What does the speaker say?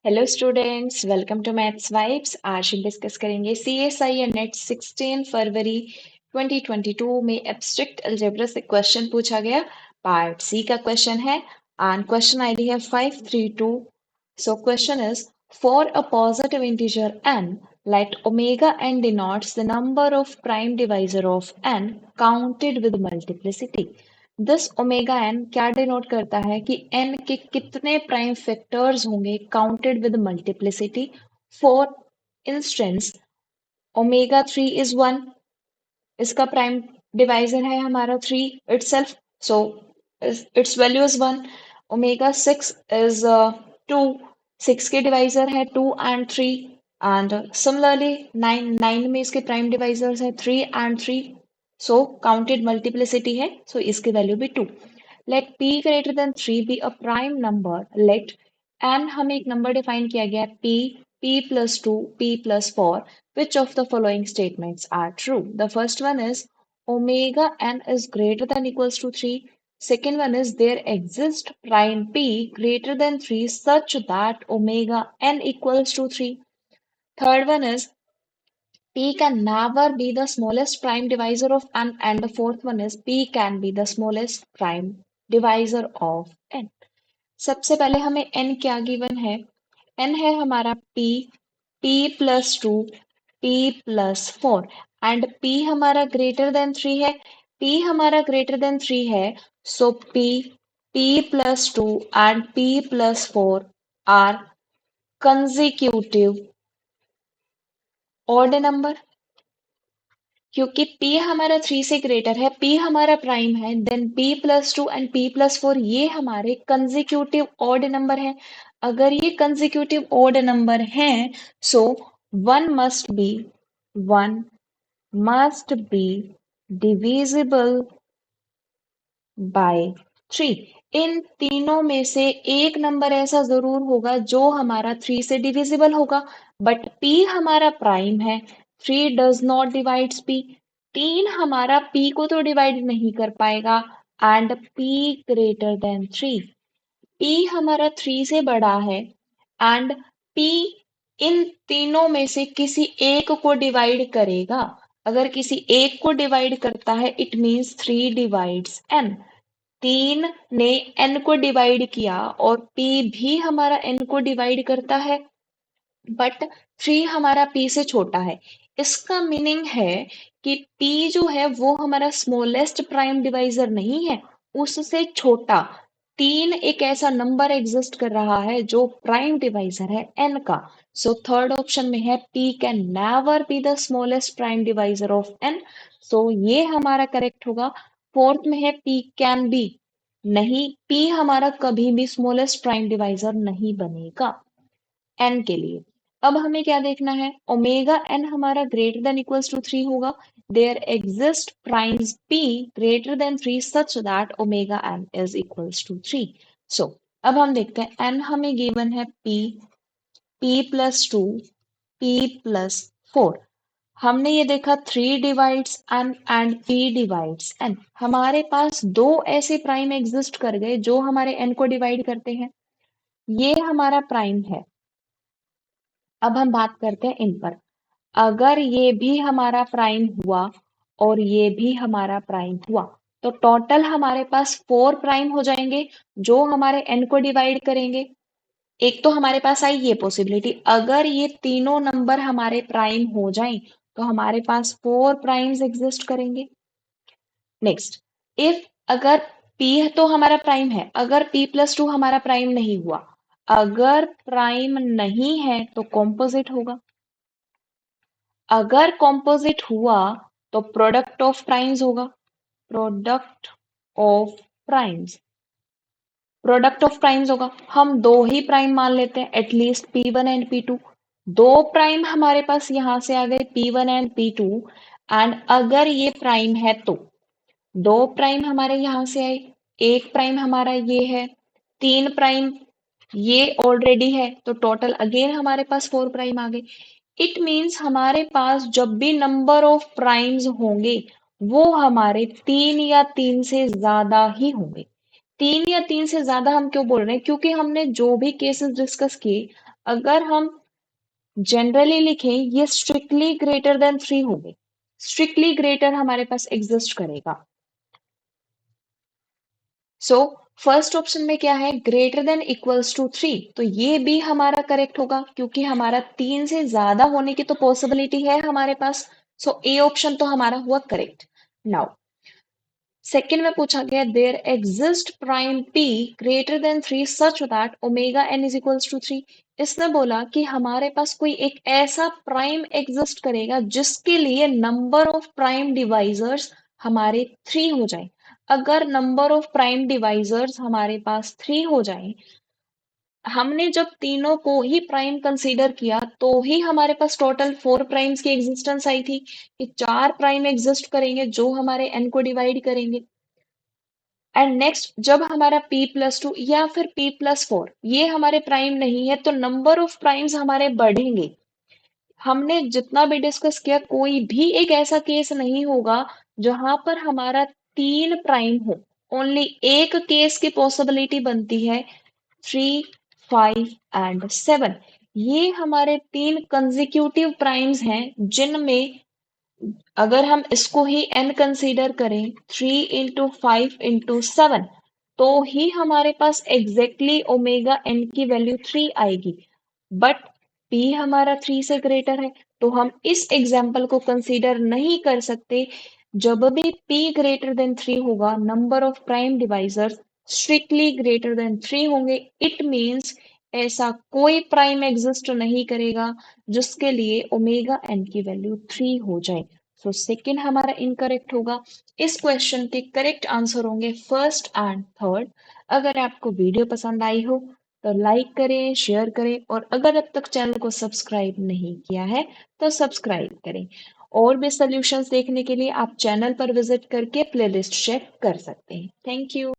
Hello students, welcome to maths vibes. आज हम discuss करेंगे सीएसआई या नेट 16 फरवरी 2022 में एब्स्ट्रैक्ट अलजेब्रा से क्वेश्चन पूछा गया। पार्ट सी का क्वेश्चन है एंड क्वेश्चन आईडी है 532। So question is for a positive integer n let omega n denotes the number of prime divisor of n counted with multiplicity। This omega n क्या denote करता है कि n के कितने prime factors होंगे counted with multiplicity. For instance omega 3 is 1, इसका prime divisor है हमारा 3 itself, so its value is 1। Omega 6 is 2, 6 के डिवाइजर है 2 and 3, and similarly 9 में इसके प्राइम डिवाइजर्स है 3 and 3, so counted multiplicity है, so इसकी वैल्यू भी 2। let p greater than 3 be a prime number। let n हमें एक नंबर डिफाइन किया गया है p, p plus 2, p plus 4। which of the following statements are true? The first one is omega n is greater than equals to 3। Second one is there exists prime p greater than 3 such that omega n equals to 3। Third one is p can never be the smallest prime divisor of n, and the fourth one is p can be the smallest prime divisor of n। सबसे पहले हमें n क्या given है? n है हमारा p, p plus 2, p plus 4, and p हमारा greater than 3 है। p हमारा ग्रेटर देन 3 है, सो p, p plus 2 and p plus 4 are consecutive odd number. क्योंकि p हमारा 3 से ग्रेटर है, p हमारा प्राइम है, then p plus 2 and p plus 4 ये हमारे कंजिक्यूटिव ऑड नंबर है। अगर ये कंजिक्यूटिव ऑड नंबर हैं, so one must be one must be divisible by 3। इन तीनों में से एक नंबर ऐसा जरूर होगा जो हमारा 3 से डिविजिबल होगा, बट p हमारा प्राइम है, 3 डज नॉट डिवाइड्स p। 3 हमारा p को तो डिवाइड नहीं कर पाएगा, and p greater than 3। p हमारा 3 से बड़ा है, एंड p इन तीनों में से किसी एक को डिवाइड करेगा। अगर किसी एक को डिवाइड करता है, इट मीन्स 3 डिवाइड्स n। 3 ने n को डिवाइड किया और p भी हमारा n को डिवाइड करता है, बट 3 हमारा p से छोटा है। इसका मीनिंग है कि p जो है वो हमारा स्मॉलेस्ट प्राइम डिवाइजर नहीं है, उससे छोटा 3 एक ऐसा नंबर एग्जिस्ट कर रहा है जो प्राइम डिवाइजर है n का। सो थर्ड ऑप्शन में है p can never be the smallest prime divisor of n, सो ये हमारा करेक्ट होगा। फोर्थ में है p कैन बी, नहीं, p हमारा कभी भी स्मॉलेस्ट प्राइम डिवाइजर नहीं बनेगा n के लिए। अब हमें क्या देखना है? ओमेगा n हमारा ग्रेटर देन इक्वल्स टू 3 होगा। There exist primes p greater than 3 such that omega n is equals to 3। So अब हम देखते हैं n हमें गिवन है p, p plus 2, p plus 4। हमने ये देखा 3 divides n and p divides n। हमारे पास दो ऐसे प्राइम एग्जिस्ट कर गए जो हमारे n को डिवाइड करते हैं। ये हमारा प्राइम है। अब हम बात करते हैं इन पर। अगर ये भी हमारा प्राइम हुआ और ये भी हमारा प्राइम हुआ, तो टोटल हमारे पास 4 प्राइम हो जाएंगे जो हमारे n को डिवाइड करेंगे। एक तो हमारे पास आई ये पॉसिबिलिटी, अगर ये तीनों नंबर हमारे प्राइम हो जाएं तो हमारे पास 4 प्राइम्स एग्जिस्ट करेंगे। नेक्स्ट, इफ अगर p तो हमारा प्राइम है, अगर p प्लस 2 हमारा प्राइम नहीं हुआ, अगर प्राइम नहीं है तो कॉम्पोजिट होगा। अगर कॉम्पोजिट हुआ तो प्रोडक्ट ऑफ प्राइम्स होगा। Product of primes, product of primes होगा। हम दो ही प्राइम मान लेते हैं, एटलीस्ट p1 एंड p2। दो प्राइम हमारे पास यहां से आ गए p1 एंड p2, एंड अगर ये प्राइम है तो दो प्राइम हमारे यहां से आए, एक प्राइम हमारा ये है, 3 प्राइम ये ऑलरेडी है, तो टोटल अगेन हमारे पास 4 प्राइम आ गए। इट मीन्स हमारे पास जब भी नंबर ऑफ प्राइम्स होंगे वो हमारे 3 या 3 से ज्यादा ही होंगे। 3 या 3 से ज्यादा हम क्यों बोल रहे हैं? क्योंकि हमने जो भी केसेस डिस्कस किए, अगर हम जनरली लिखें, ये स्ट्रिक्टली ग्रेटर देन 3 हो गई। स्ट्रिक्टली ग्रेटर हमारे पास एग्जिस्ट करेगा। सो फर्स्ट ऑप्शन में क्या है, ग्रेटर देन इक्वल्स टू 3, तो ये भी हमारा करेक्ट होगा क्योंकि हमारा 3 से ज्यादा होने की तो पॉसिबिलिटी है हमारे पास। सो ए ऑप्शन तो हमारा हुआ करेक्ट। नाउ सेकेंड में पूछा गया, there exist prime P greater than 3 such that omega n is equals to 3। इसने बोला कि हमारे पास कोई एक ऐसा प्राइम एग्जिस्ट करेगा जिसके लिए नंबर ऑफ प्राइम डिवाइजर्स हमारे 3 हो जाए। अगर नंबर ऑफ प्राइम डिवाइजर्स हमारे पास 3 हो जाए, हमने जब तीनों को ही प्राइम कंसीडर किया तो ही हमारे पास टोटल 4 प्राइम्स की एग्जिस्टेंस आई थी कि 4 प्राइम एग्जिस्ट करेंगे जो हमारे एन को डिवाइड करेंगे। एंड नेक्स्ट, जब हमारा p+2 या फिर p+4 ये हमारे प्राइम नहीं है तो नंबर ऑफ प्राइम्स हमारे बढ़ेंगे। हमने जितना भी डिस्कस किया, कोई भी एक ऐसा केस नहीं होगा जहां पर हमारा 3 प्राइम हो। ओनली एक केस की पॉसिबिलिटी बनती है 3, 5 एंड 7। ये हमारे 3 कंजिक्यूटिव प्राइम्स हैं जिनमें अगर हम इसको ही n कंसीडर करें, 3 × 5 × 7, तो ही हमारे पास एग्जैक्टली ओमेगा n की वैल्यू 3 आएगी। बट p हमारा 3 से ग्रेटर है तो हम इस एग्जाम्पल को कंसीडर नहीं कर सकते। जब भी p ग्रेटर देन 3 होगा, number of prime divisors strictly greater than 3 होंगे। इट मीन्स ऐसा कोई प्राइम एग्जिस्ट नहीं करेगा जिसके लिए ओमेगा n की वैल्यू 3 हो जाए। सो सेकेंड हमारा इनकरेक्ट होगा। इस क्वेश्चन के करेक्ट आंसर होंगे फर्स्ट एंड थर्ड। अगर आपको वीडियो पसंद आई हो तो लाइक करें, शेयर करें, और अगर अब तक चैनल को सब्सक्राइब नहीं किया है तो सब्सक्राइब करें। और भी सॉल्यूशंस देखने के लिए आप चैनल पर विजिट करके प्लेलिस्ट चेक कर सकते हैं। Thank you.